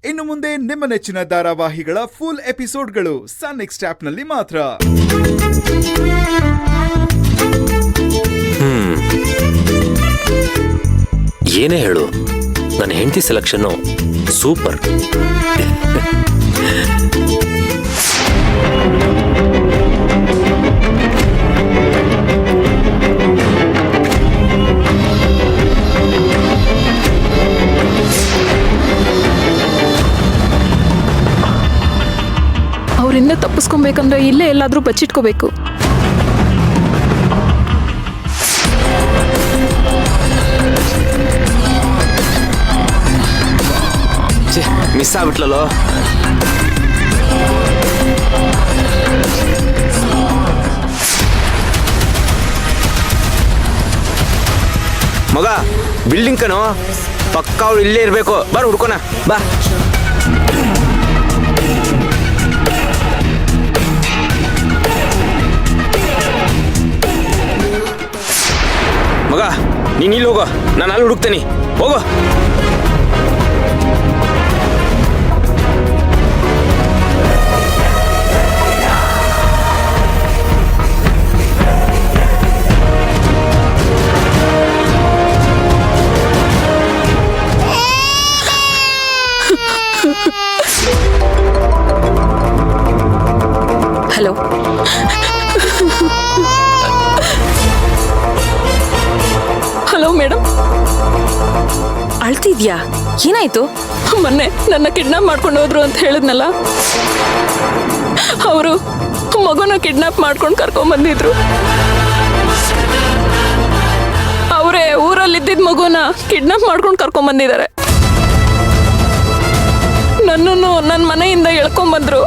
ಇನ್ನು ಮುಂದೆ ನಿಮ್ಮ ನೆಚ್ಚಿನ ಧಾರಾವಾಹಿಗಳ ಫುಲ್ ಎಪಿಸೋಡ್ಗಳು ಸನ್ ನೆಕ್ಸ್ಟ್ ಆಪ್ನಲ್ಲಿ ಮಾತ್ರ. ಏನೇ ಹೇಳು, ನನ್ನ ಹೆಂಡತಿ ಸೆಲೆಕ್ಷನ್ನು ಸೂಪರ್. ಅವರಿಂದ ತಪ್ಪಿಸ್ಕೊಬೇಕಂದ್ರೆ ಇಲ್ಲೇ ಎಲ್ಲಾದ್ರೂ ಬಚ್ಚಿಟ್ಕೋಬೇಕು. ಮಿಸ್ ಆಗ್ಬಿಟ್ಲಲ್ಲೋ. ಮಗ, ಬಿಲ್ಡಿಂಗ್ ಕಣೋ, ಪಕ್ಕ ಅವ್ರು ಇಲ್ಲೇ ಇರ್ಬೇಕು. ಬಾರ ಹುಡ್ಕೋಣ, ಬಾ. ಮಗ, ನೀನ್ ಇಲ್ಲಿ ಹೋಗೋ, ನಾನು ಅಲ್ಲಿ ಹುಡುಕ್ತೇನೆ. ಹೋಗೋ. ಹಲೋ. Hello madam. ಅಳ್ತಿದ್ಯಾ? ಏನಾಯ್ತು? ಮೊನ್ನೆ ನನ್ನ ಕಿಡ್ನಾಪ್ ಮಾಡ್ಕೊಂಡು ಹೋದ್ರು ಅಂತ ಹೇಳಿದ್ನಲ್ಲ, ಅವರು ಮಗುನ ಕಿಡ್ನಾಪ್ ಮಾಡ್ಕೊಂಡು ಕರ್ಕೊಂಡ್ ಬಂದಿದ್ರು. ಅವರೇ ಊರಲ್ಲಿದ್ದಿದ್ದ ಮಗುನ ಕಿಡ್ನಾಪ್ ಮಾಡ್ಕೊಂಡು ಕರ್ಕೊಂಡ್ ಬಂದಿದ್ದಾರೆ. ನನ್ನನ್ನು ನನ್ನ ಮನೆಯಿಂದ ಎಳ್ಕೊಂಡ್ ಬಂದ್ರು.